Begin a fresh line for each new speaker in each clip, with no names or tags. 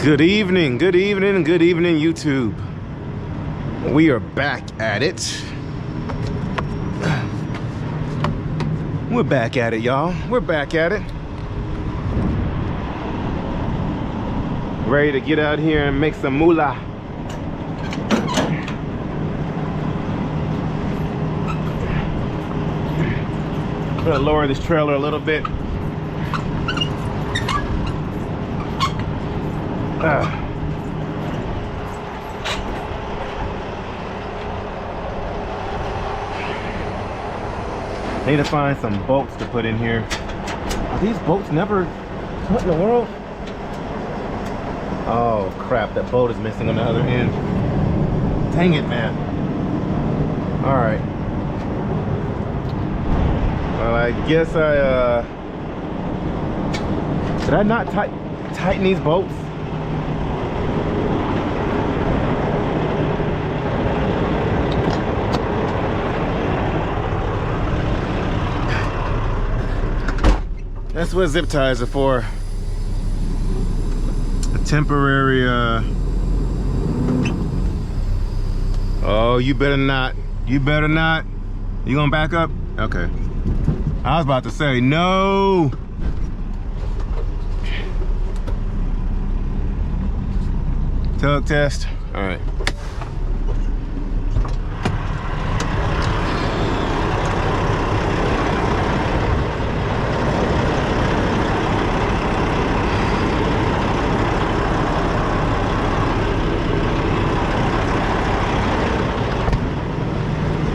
Good evening, good evening, good evening, YouTube. We are back at it. We're back at it, y'all. We're back at it. Ready to get out here and make some moolah. Gonna lower this trailer a little bit. Need to find some bolts to put in here. Are these bolts never? What in the world? Oh crap, that bolt is missing on the other end. Dang it, man. Alright. Well, I guess did I not tighten these bolts? That's what zip ties are for. A temporary, oh, you better not. You better not. You gonna back up? Okay. I was about to say, no. Tug test. All right.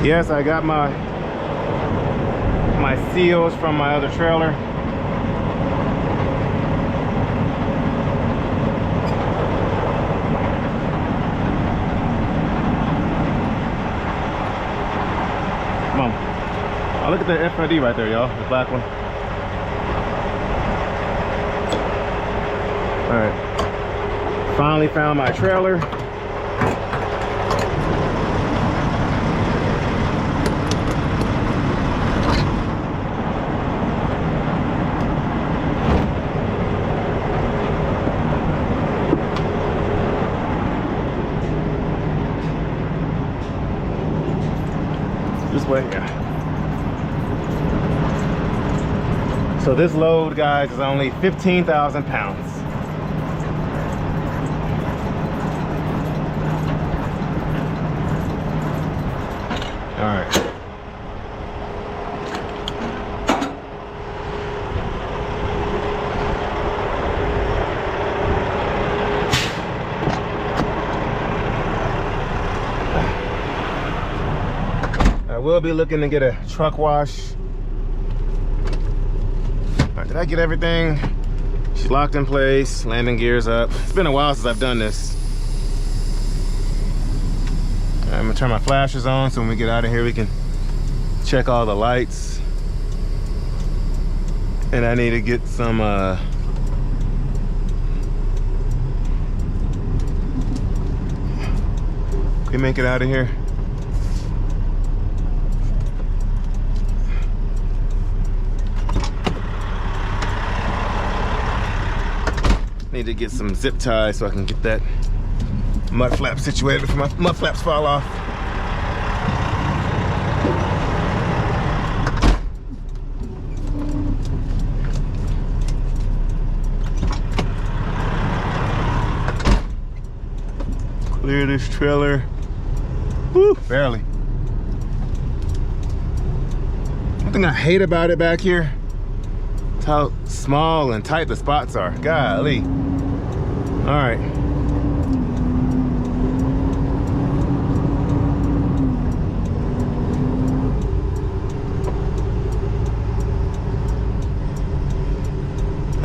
Yes, I got my seals from my other trailer. Come on. Oh, look at the FID right there, y'all. The black one. All right. Finally found my trailer. This way, yeah. So this load, guys, is only 15,000 pounds. All right. We'll be looking to get a truck wash. All right, did I get everything? She's locked in place, landing gears up. It's been a while since I've done this. All right, I'm gonna turn my flashers on so when we get out of here we can check all the lights. And I need to get some can we make it out of here? Need to get some zip ties so I can get that mud flap situated before my mud flaps fall off. Clear this trailer. Woo, barely. One thing I hate about it back here, it's how small and tight the spots are. Golly. All right.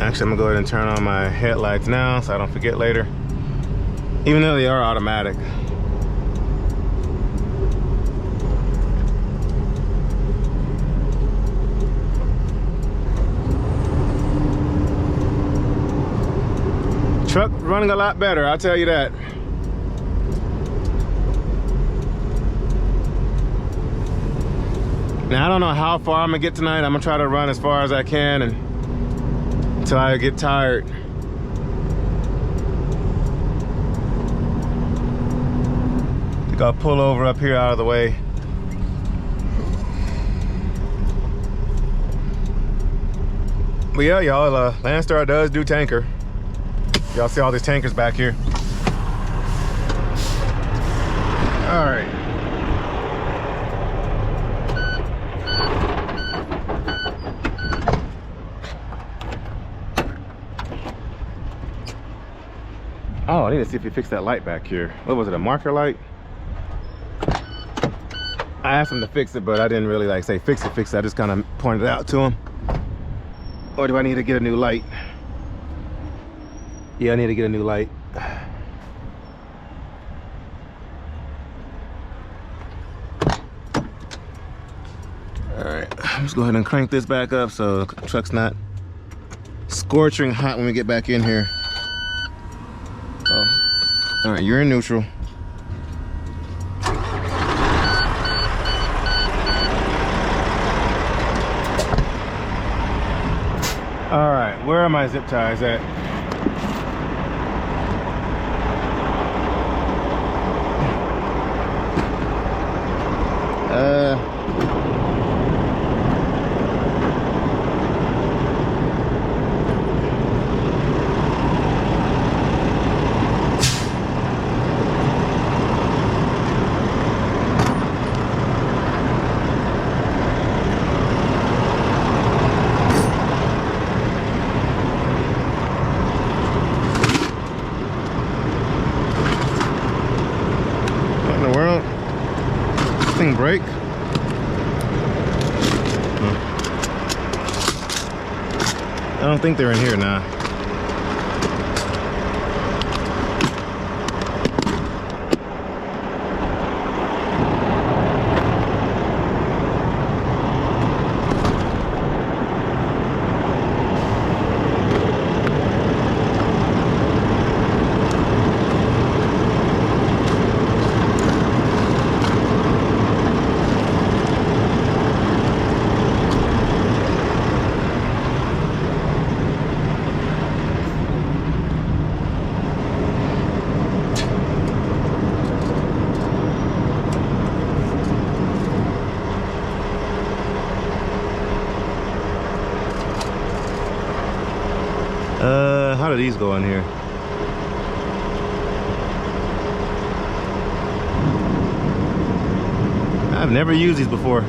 Actually, I'm gonna go ahead and turn on my headlights now so I don't forget later. Even though they are automatic. Truck running a lot better, I'll tell you that. Now I don't know how far I'm gonna get tonight. I'm gonna try to run as far as I can and until I get tired. Gotta pull over up here out of the way. But yeah, y'all, Landstar does do tanker. Y'all see all these tankers back here. All right. Oh, I need to see if he fixed that light back here. What was it, a marker light? I asked him to fix it, but I didn't really like say fix it. I just kind of pointed it out to him. Or do I need to get a new light? Yeah, I need to get a new light. All right, let's go ahead and crank this back up so the truck's not scorching hot when we get back in here. Oh. All right, you're in neutral. All right, where are my zip ties at? Break. I don't think they're in here now. How do these go in here? I've never used these before.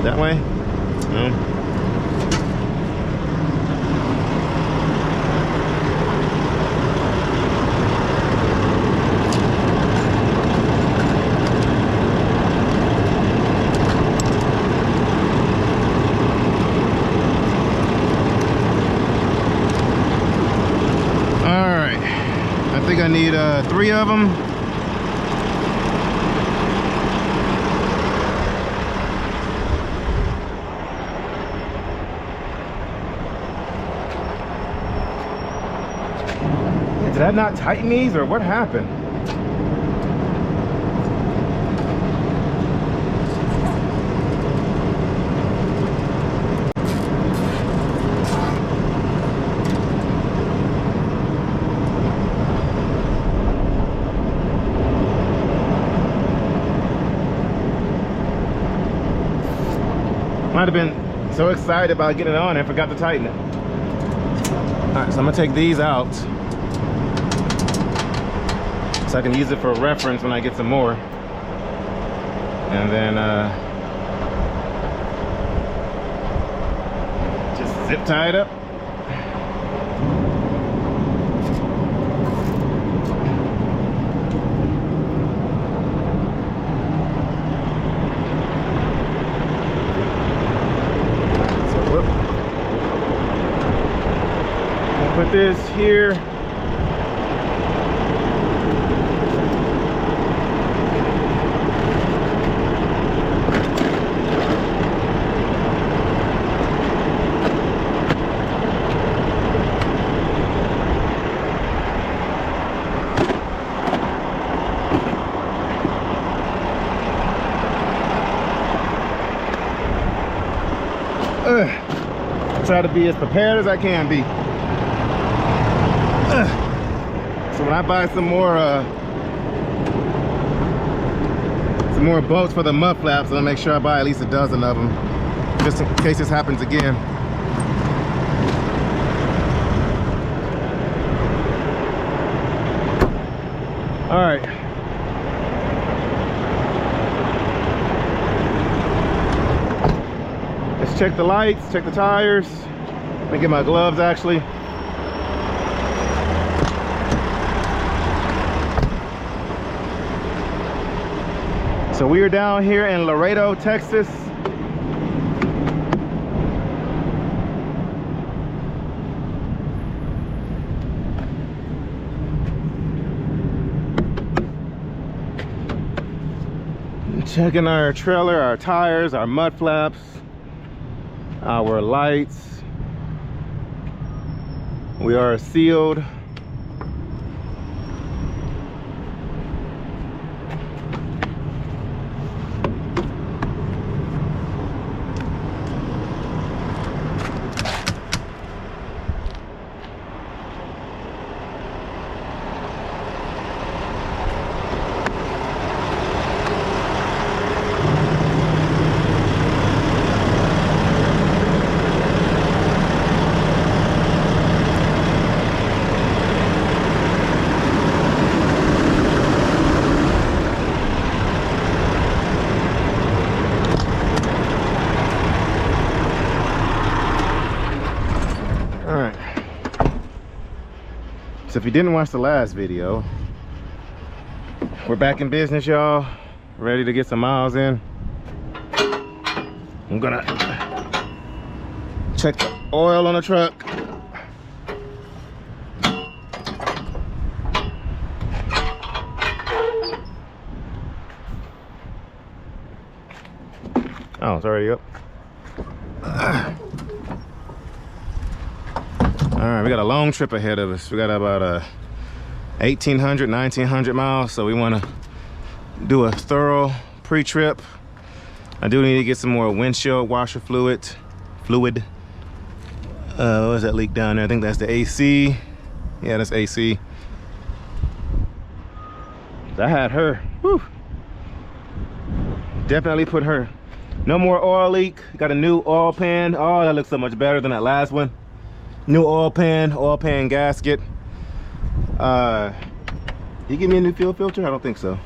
That way? No. I need 3 of them. Did I not tighten these or what happened? Might have been so excited about getting it on, I forgot to tighten it. All right, so I'm gonna take these out so I can use it for a reference when I get some more. And then just zip tie it up. Put this here. Try to be as prepared as I can be. So So when I buy some more bolts for the mud flaps, I'll make sure I buy at least a dozen of them, just in case this happens again. All right. Let's check the lights, check the tires. Let me get my gloves actually. So we are down here in Laredo, Texas. Checking our trailer, our tires, our mud flaps, our lights. We are sealed. So if you didn't watch the last video, we're back in business, y'all. Ready to get some miles in. I'm gonna check the oil on the truck. Oh, it's already up. All right, we got a long trip ahead of us. We got about 1,800, 1,900 miles, so we want to do a thorough pre-trip. I do need to get some more windshield washer fluid. What was that leak down there? I think that's the AC. Yeah, that's AC. I had her. Whew. Definitely put her. No more oil leak. Got a new oil pan. Oh, that looks so much better than that last one. New oil pan gasket. You give me a new fuel filter? I don't think so.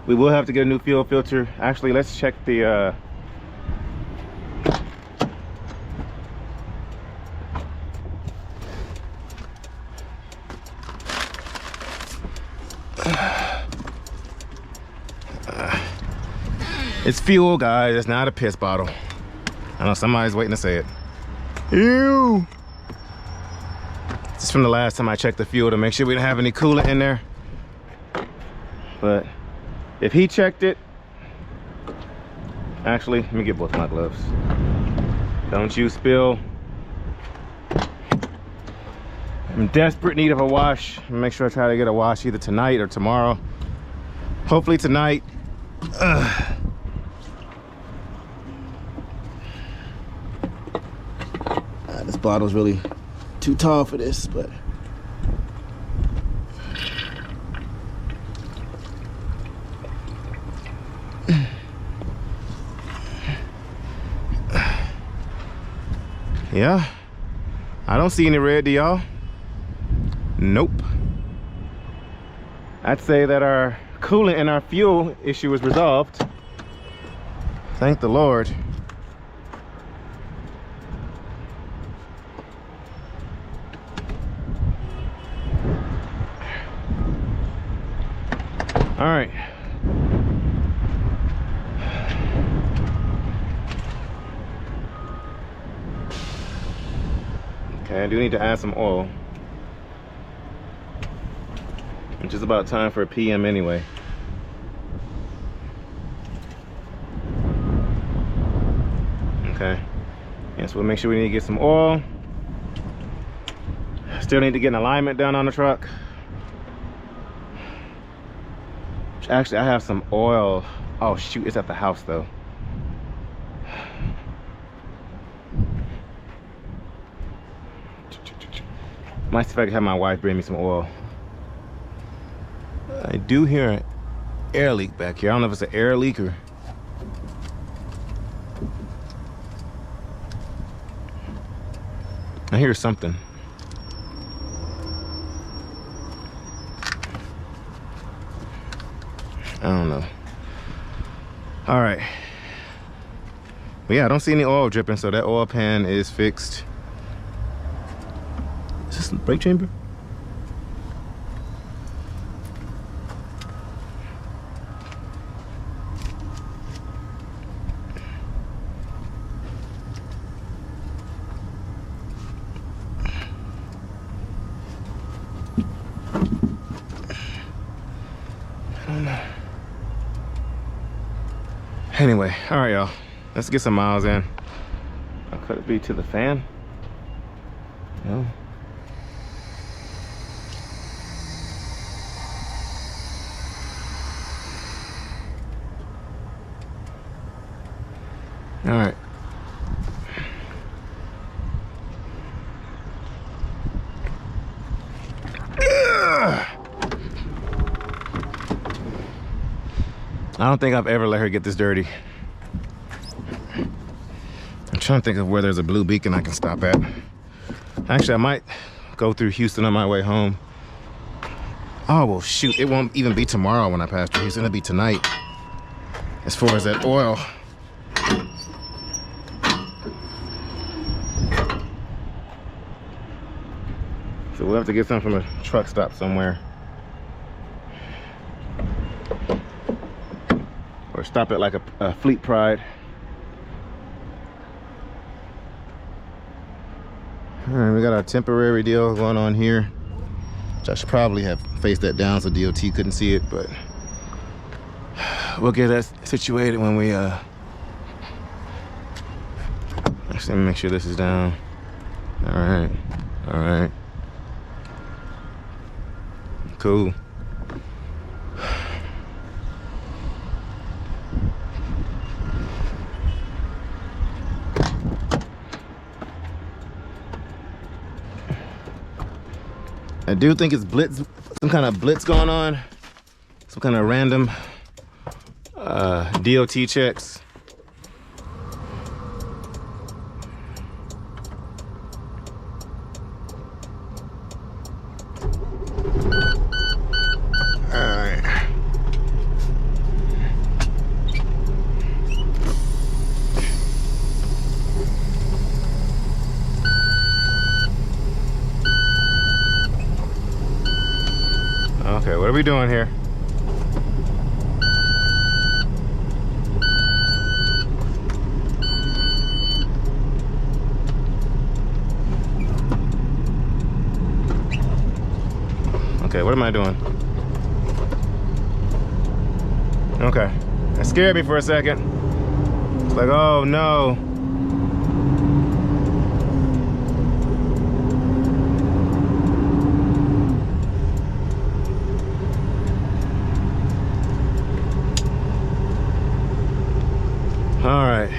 We will have to get a new fuel filter. Actually, let's check the it's fuel, guys. It's not a piss bottle. I know somebody's waiting to say it. Ew! This is from the last time I checked the fuel to make sure we didn't have any coolant in there. But if he checked it, actually, let me get both my gloves. Don't you spill. I'm in desperate need of a wash. Make sure I try to get a wash either tonight or tomorrow. Hopefully tonight. This bottle's really too tall for this, but yeah, I don't see any red, do y'all? Nope. I'd say that our coolant and our fuel issue is resolved. Thank the Lord. All right. Okay, I do need to add some oil. It's just about time for a PM anyway. Okay. Yes, we'll make sure we need to get some oil. Still need to get an alignment done on the truck. Actually, I have some oil. Oh shoot, it's at the house though. Might see if I can have my wife bring me some oil. I do hear an air leak back here. I don't know if it's an air leak or... I hear something. I don't know. All right. But yeah, I don't see any oil dripping, so that oil pan is fixed. Is this the brake chamber? Anyway, all right, y'all. Let's get some miles in. Could it be to the fan? No. All right. I don't think I've ever let her get this dirty. I'm trying to think of where there's a blue beacon I can stop at. Actually, I might go through Houston on my way home. Oh, well, shoot. It won't even be tomorrow when I pass through Houston. It'll be tonight. As far as that oil. So we'll have to get some from a truck stop somewhere. Or stop at like a Fleet Pride. All right, we got our temporary deal going on here. Which I should probably have faced that down so DOT couldn't see it, but we'll get that situated when we actually, let me make sure this is down. All right, all right. Cool. I do think it's blitz, some kind of blitz going on, some kind of random DOT checks. All right. Okay, what are we doing here? Okay, what am I doing? Okay, that scared me for a second. It's like, oh no. All right.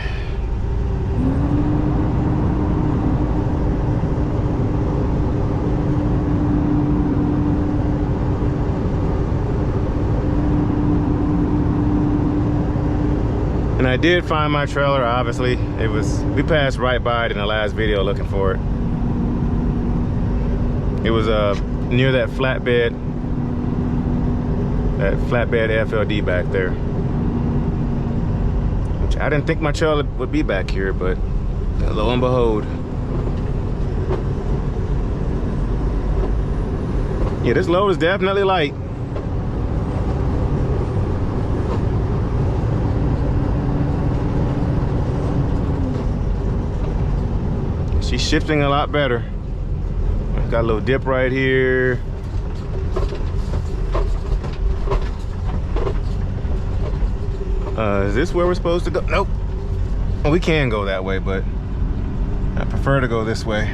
And I did find my trailer, obviously. We passed right by it in the last video looking for it. It was near that flatbed FLD back there. I didn't think my trailer would be back here, but lo and behold. Yeah, this load is definitely light. She's shifting a lot better. Got a little dip right here. Is this where we're supposed to go? Nope. Well, we can go that way, but I prefer to go this way.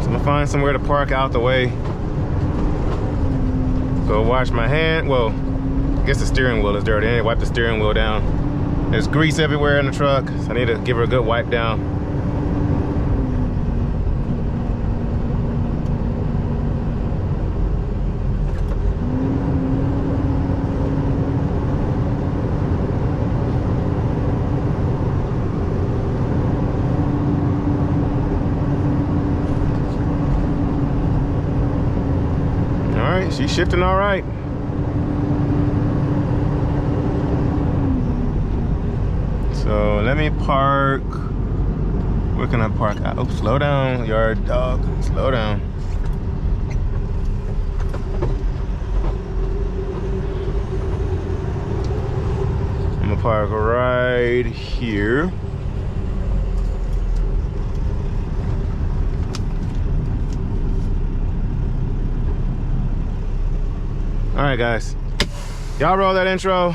So I'm gonna find somewhere to park out the way. Go wash my hand. Well, I guess the steering wheel is dirty. I need to wipe the steering wheel down. There's grease everywhere in the truck, so I need to give her a good wipe down. All right, she's shifting all right. So let me park. Where can I park? Oh, slow down, yard dog. Slow down. I'm gonna park right here. All right, guys. Y'all roll that intro.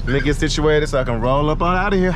Let me get situated so I can roll up on out of here.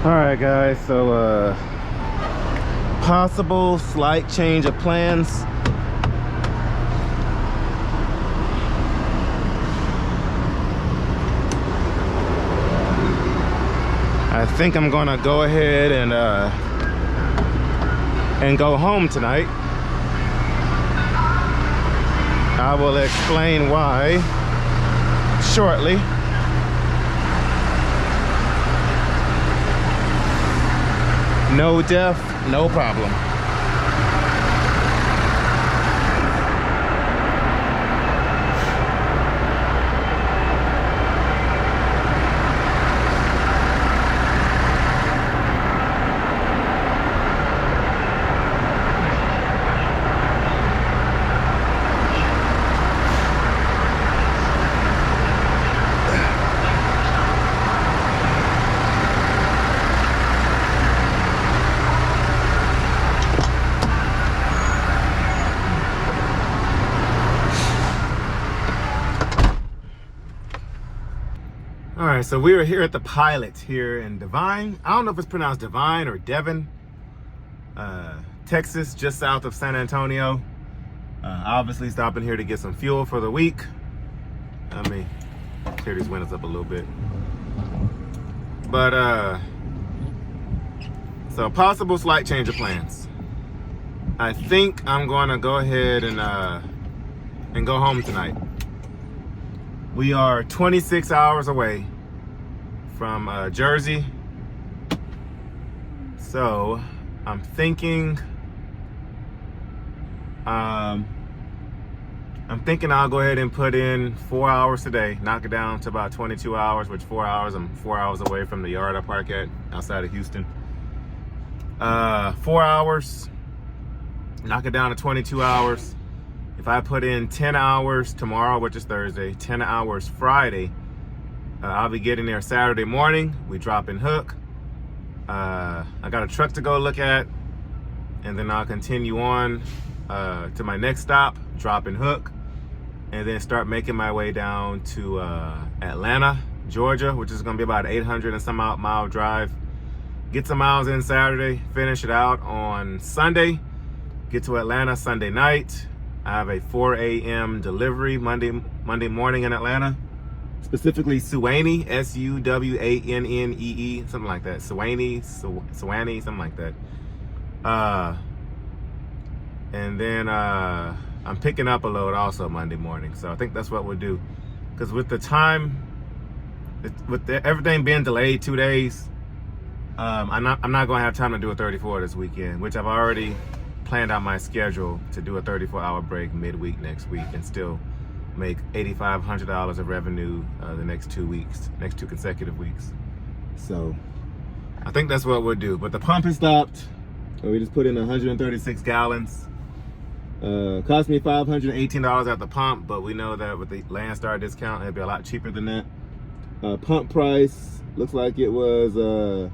All right, guys, so possible slight change of plans. I think I'm gonna go ahead and go home tonight. I will explain why shortly. No death, no problem. All right, so we are here at the Pilot here in Devine. I don't know if it's pronounced Devine or Devon, Texas, just south of San Antonio. Obviously stopping here to get some fuel for the week. Let me clear these windows up a little bit. But, so possible slight change of plans. I think I'm gonna go ahead and go home tonight. We are 26 hours away from Jersey. So I'm thinking I'll go ahead and put in 4 hours today, knock it down to about 22 hours, which 4 hours, I'm 4 hours away from the yard I park at outside of Houston. 4 hours, knock it down to 22 hours. If I put in 10 hours tomorrow, which is Thursday, 10 hours Friday, I'll be getting there Saturday morning. We drop and hook. I got a truck to go look at, and then I'll continue on to my next stop, drop and hook, and then start making my way down to Atlanta, Georgia, which is gonna be about 800 and some odd mile drive. Get some miles in Saturday, finish it out on Sunday, get to Atlanta Sunday night. I have a 4 a.m. delivery Monday morning in Atlanta, specifically Suwanee, S-U-W-A-N-N-E-E, something like that. Suwanee, something like that. And then I'm picking up a load also Monday morning. So I think that's what we'll do. Because with the time, everything being delayed 2 days, I'm not gonna have time to do a 34 this weekend, which I've already planned out my schedule to do a 34-hour break midweek next week and still make $8,500 of revenue the next 2 weeks, next 2 consecutive weeks. So I think that's what we'll do. But the pump has stopped. We just put in 136 gallons. Cost me $518 at the pump, but we know that with the LoneStar discount, it'd be a lot cheaper than that. Pump price looks like it was I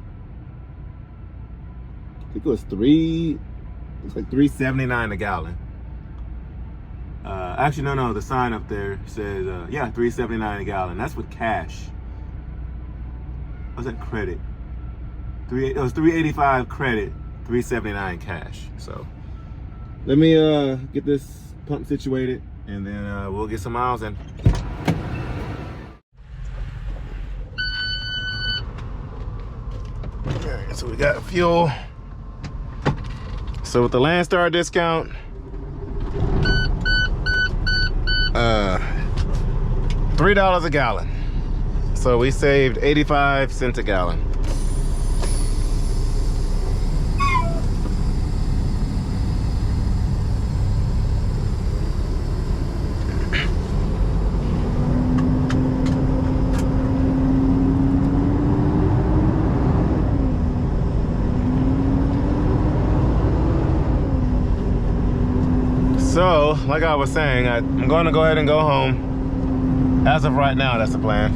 think it was $3.79 a gallon. Actually, no, the sign up there says, yeah, $3.79 a gallon. That's with cash. What's that credit? It was $3.85 credit, $3.79 cash. So let me get this pump situated, and then we'll get some miles in. Okay, so we got fuel. So with the LoneStar discount, $3 a gallon. So we saved 85 cents a gallon. So, like I was saying, I'm going to go ahead and go home. As of right now, that's the plan.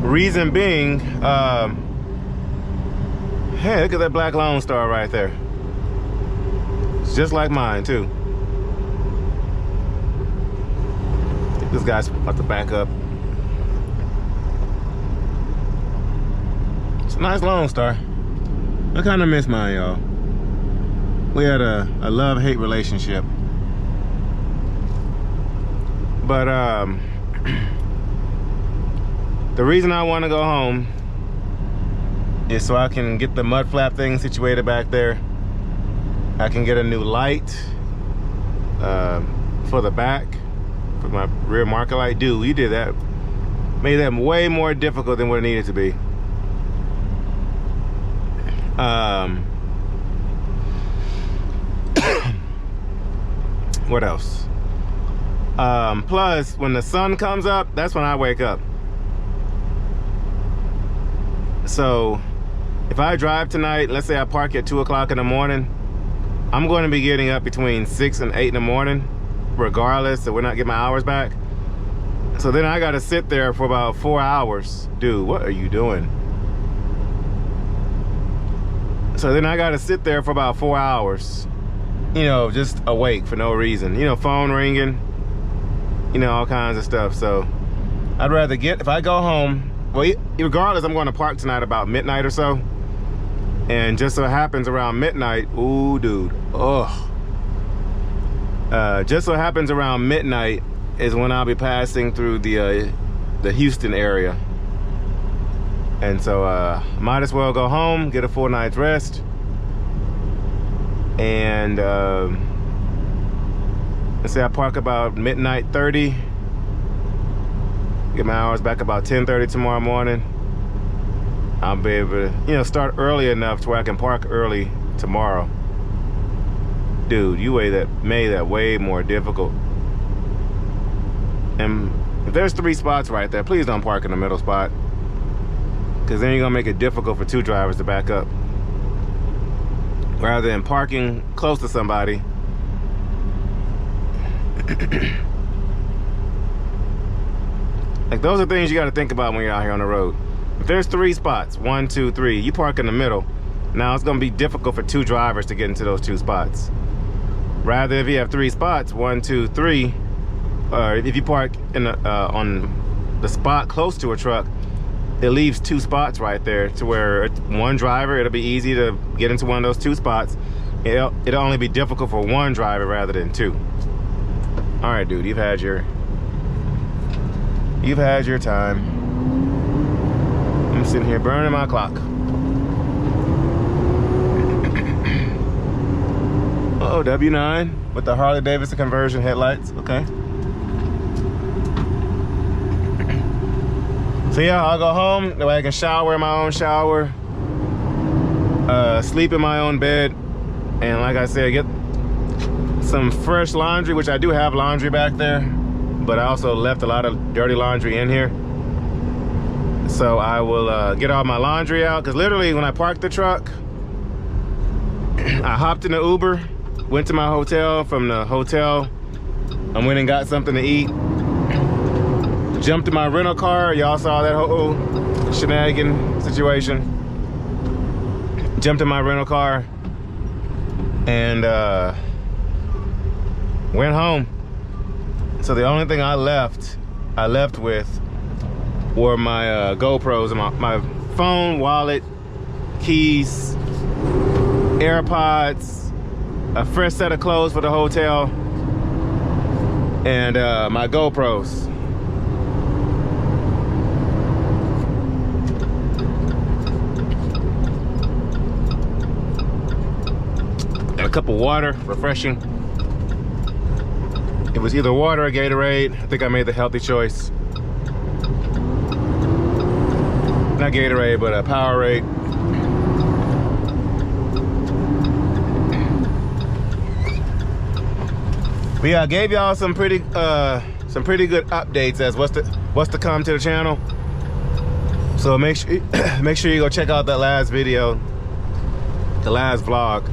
Reason being, hey, look at that black LoneStar right there. It's just like mine, too. This guy's about to back up. It's a nice LoneStar. I kind of miss mine, y'all. We had a love-hate relationship. But the reason I want to go home is so I can get the mud flap thing situated back there. I can get a new light for the back, for my rear marker light. Dude, you did that. Made that way more difficult than what it needed to be. What else? Plus, when the sun comes up, that's when I wake up. So, if I drive tonight, let's say I park at 2 o'clock in the morning, I'm going to be getting up between 6 and 8 in the morning, regardless, so we're not getting my hours back. So then I got to sit there for about 4 hours. Dude, what are you doing? So then I got to sit there for about 4 hours. You know, just awake for no reason. You know, phone ringing, you know, all kinds of stuff. So I'd rather if I go home, well, regardless, I'm going to park tonight about midnight or so. And just so happens around midnight, ooh, dude, just so happens around midnight is when I'll be passing through the Houston area. And so might as well go home, get a full night's rest. And let's say I park about midnight 30, get my hours back about 10:30 tomorrow morning. I'll be able to, you know, start early enough to where I can park early tomorrow. Dude, you made that way more difficult. And if there's 3 spots right there, please don't park in the middle spot, because then you're gonna make it difficult for 2 drivers to back up. rather than parking close to somebody. Like, those are things you got to think about when you're out here on the road. If there's 3 spots, 1, 2, 3, you park in the middle. Now it's going to be difficult for 2 drivers to get into those 2 spots. Rather, if you have 3 spots, 1, 2, 3, or if you park in on the spot close to a truck, it leaves 2 spots right there to where 1 driver, it'll be easy to get into one of those 2 spots. It'll only be difficult for 1 driver rather than 2. All right, dude, you've had your time. I'm sitting here burning my clock. Oh, W9 with the Harley Davidson conversion headlights. Okay. So yeah, I'll go home. That way I can shower in my own shower, sleep in my own bed, and like I said, get some fresh laundry, which I do have laundry back there, but I also left a lot of dirty laundry in here. So I will get all my laundry out, because literally when I parked the truck, I hopped in the Uber, went to my hotel. From the hotel, I went and got something to eat. Jumped in my rental car. Y'all saw that whole shenanigan situation. Jumped in my rental car and went home. So the only thing I left with were my GoPros and my phone, wallet, keys, AirPods, a fresh set of clothes for the hotel, and my GoPros. Got a cup of water, refreshing. It was either water or Gatorade. I think I made the healthy choice. Not Gatorade, but a Powerade. But yeah, I gave y'all some pretty good updates as what's to come to the channel. So make sure you go check out that last video, the last vlog,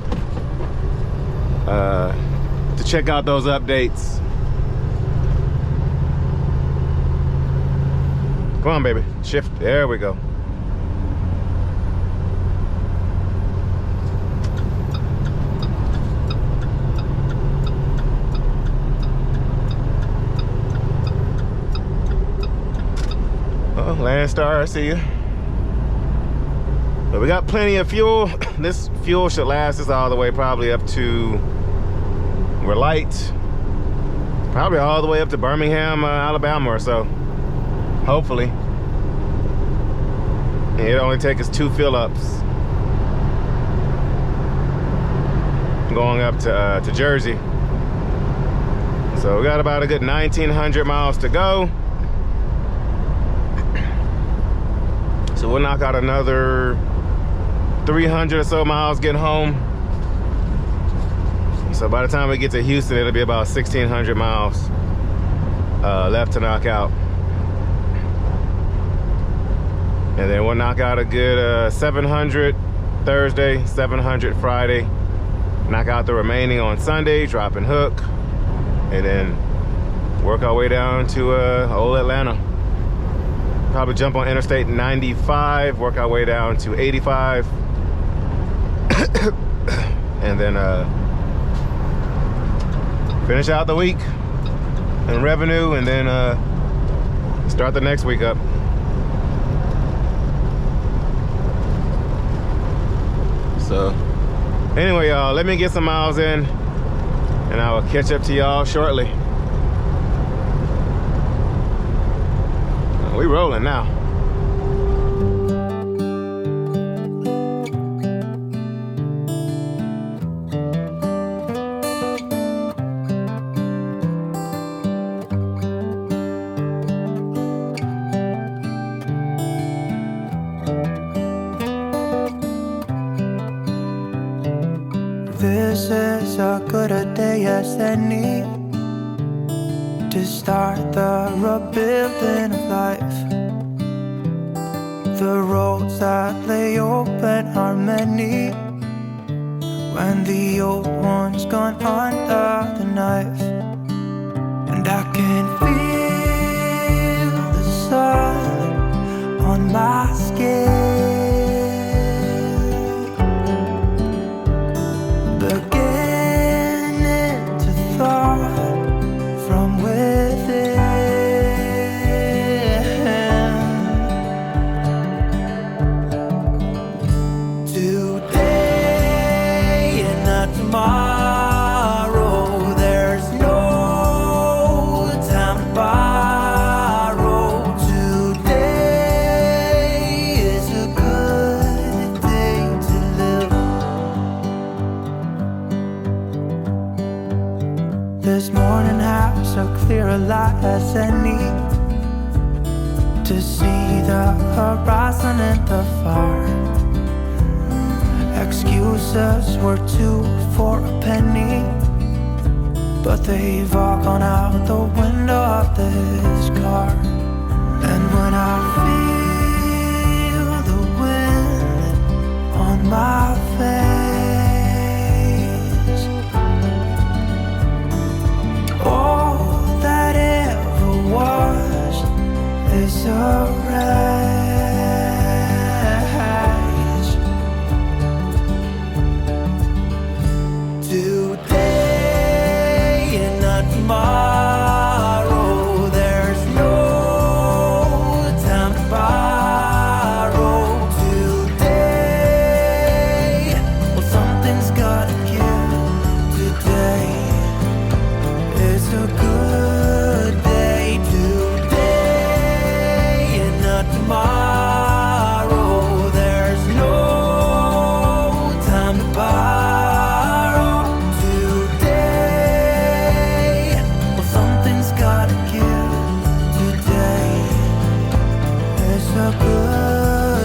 to check out those updates. Come on, baby, shift. There we go. Landstar, I see you. But we got plenty of fuel. This fuel should last us all the way probably up to, we're light, probably all the way up to Birmingham, Alabama or so. Hopefully. It'll only take us 2 fill-ups going up to Jersey. So we got about a good 1,900 miles to go. So we'll knock out another 300 or so miles getting home. So by the time we get to Houston, it'll be about 1,600 miles left to knock out. And then we'll knock out a good 700 Thursday, 700 Friday. Knock out the remaining on Sunday, drop and hook. And then work our way down to old Atlanta. Probably jump on Interstate 95, work our way down to 85. And then finish out the week in revenue, and then start the next week up. So anyway, y'all, let me get some miles in, and I will catch up to y'all shortly. We rolling now.
This is as good a day as any to start the rebuilding of life. The roads that lay open are many, when the old one's gone under the knife, and I can feel the sun on my skin, beginning to thaw from within. Today and not tomorrow, there's no time to borrow. Today is a good day to live. This morning has so clear a light as any, to see the horizon and the far. Excuses were 2 for a penny, but they've all gone out the window of this car. And when I feel the wind on my face, all that ever was is a wreck. Today and not tomorrow, there's no time to borrow. Today, well, something's gotta give. Today is a good day. Today and not tomorrow, there's no time to borrow. A good day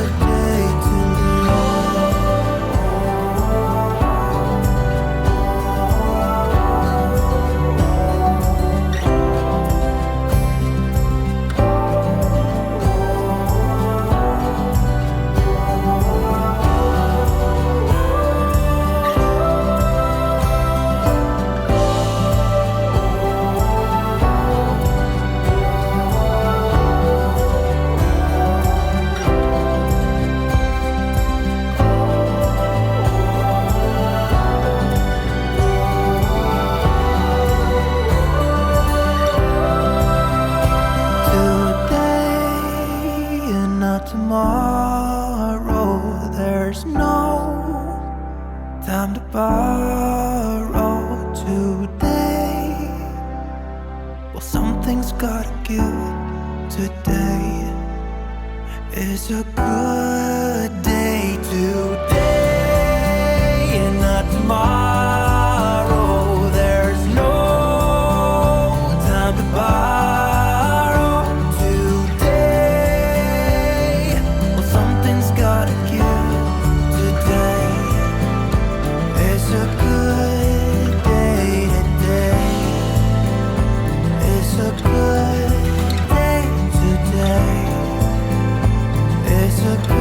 to tomorrow, there's no time to borrow. Today, well, something's gotta give. Today is a good day. Today and not tomorrow, there's no time to borrow. Gotta give. Today is a good day. Today is a good day. Today is a good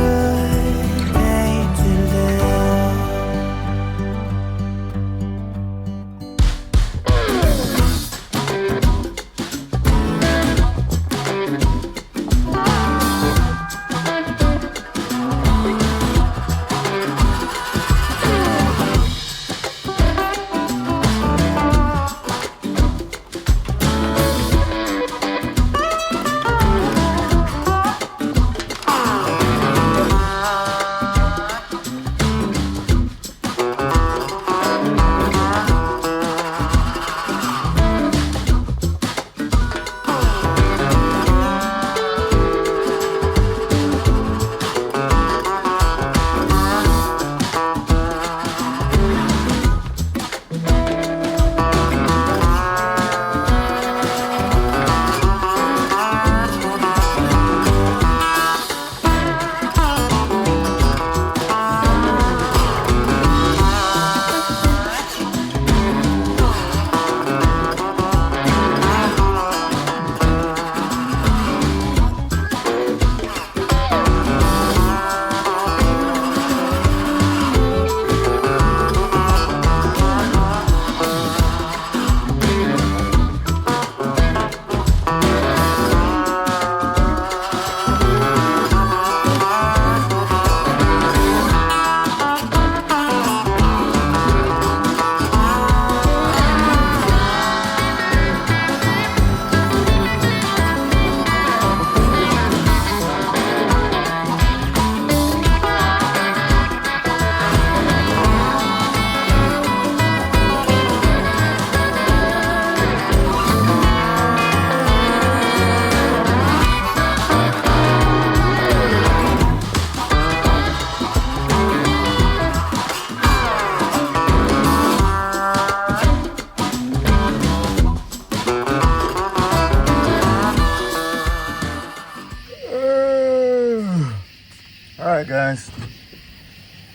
guys.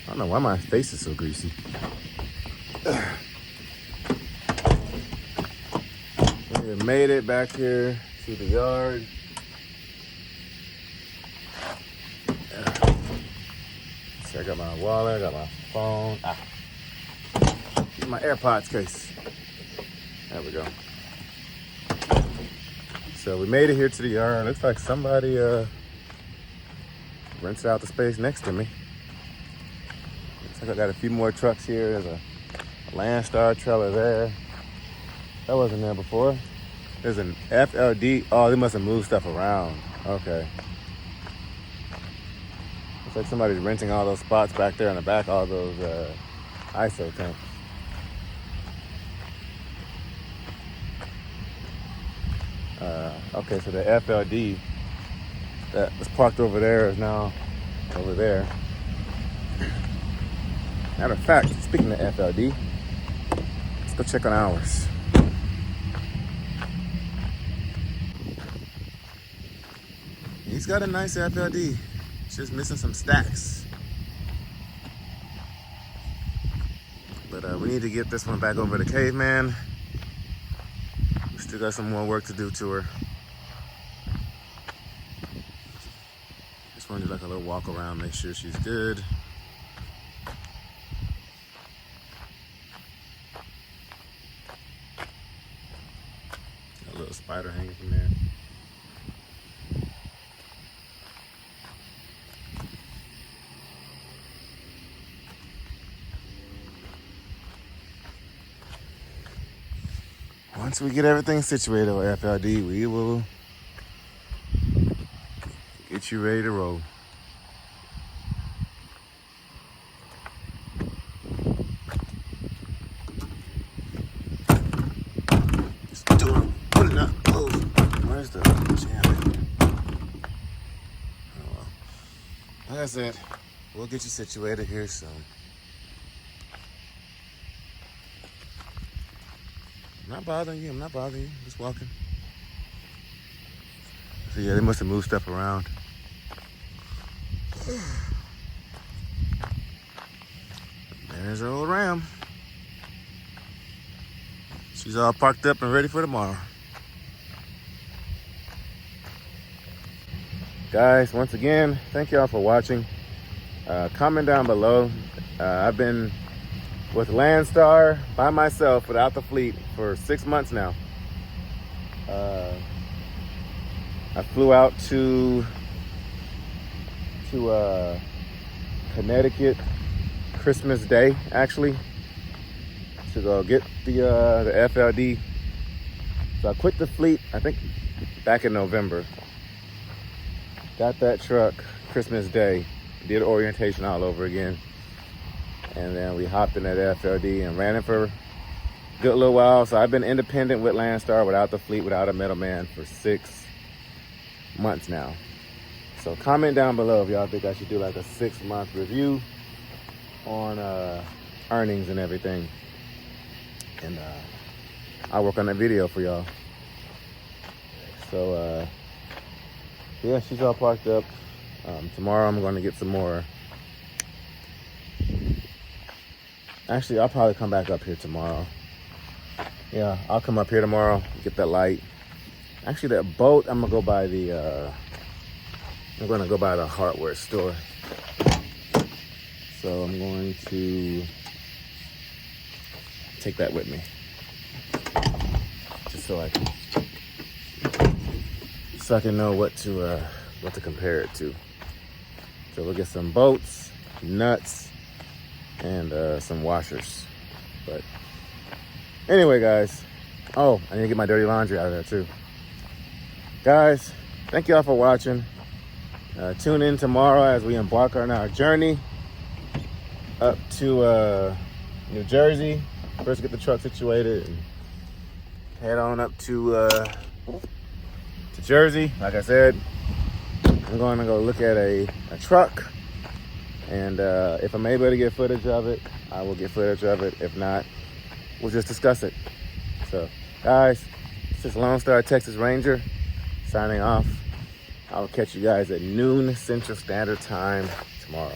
I don't know why my face is so greasy. We made it back here to the yard. So I got my wallet, I got my phone. My AirPods case. There we go. So we made it here to the yard. Looks like somebody rented out the space next to me. Looks like I got a few more trucks here. There's a LoneStar trailer there. That wasn't there before. There's an FLD. Oh, they must have moved stuff around. Okay. Looks like somebody's renting all those spots back there in the back, all those ISO tanks. Okay, so the FLD that was parked over there is now over there. Matter of fact, speaking of FLD, let's go check on ours. He's got a nice FLD. It's just missing some stacks. But we need to get this one back over to Caveman. We still got some more work to do to her. Just want to do like a little walk around, make sure she's good. Got a little spider hanging from there. Once we get everything situated with FLD, we will get you ready to roll. Just put it up, close. Where's the jam? Oh well. Like I said, we'll get you situated here soon. I'm not bothering you, I'm not bothering you, just walking. So yeah, they must have moved stuff around. There's our old Ram. She's all parked up and ready for tomorrow. Guys, once again, thank y'all for watching. Comment down below. I've been with LoneStar by myself without the fleet for 6 months now. I flew out to Connecticut Christmas Day, actually, to go get the FLD. So I quit the fleet, I think, back in November. Got that truck Christmas Day, did orientation all over again. And then we hopped in that FLD and ran it for a good little while. So I've been independent with LoneStar, without the fleet, without a middleman for 6 months now. So comment down below if y'all think I should do like a 6-month review on earnings and everything. And I'll work on that video for y'all. So yeah, she's all parked up. Tomorrow I'm going to get some more. Actually, I'll probably come back up here tomorrow. Yeah, I'll come up here tomorrow, get that light. Actually, that boat, I'm gonna go by the hardware store. So I'm going to take that with me, just so I can know what to compare it to. So we'll get some bolts, nuts, and some washers. But anyway, guys, oh, I need to get my dirty laundry out of there too. Guys, thank y'all for watching. Tune in tomorrow as we embark on our journey up to New Jersey. First get the truck situated and head on up to Jersey. Like I said, I'm going to go look at a truck. And if I'm able to get footage of it, I will get footage of it. If not, we'll just discuss it. So, guys, this is LoneStarTexasRanger signing off. I'll catch you guys at noon Central Standard Time tomorrow.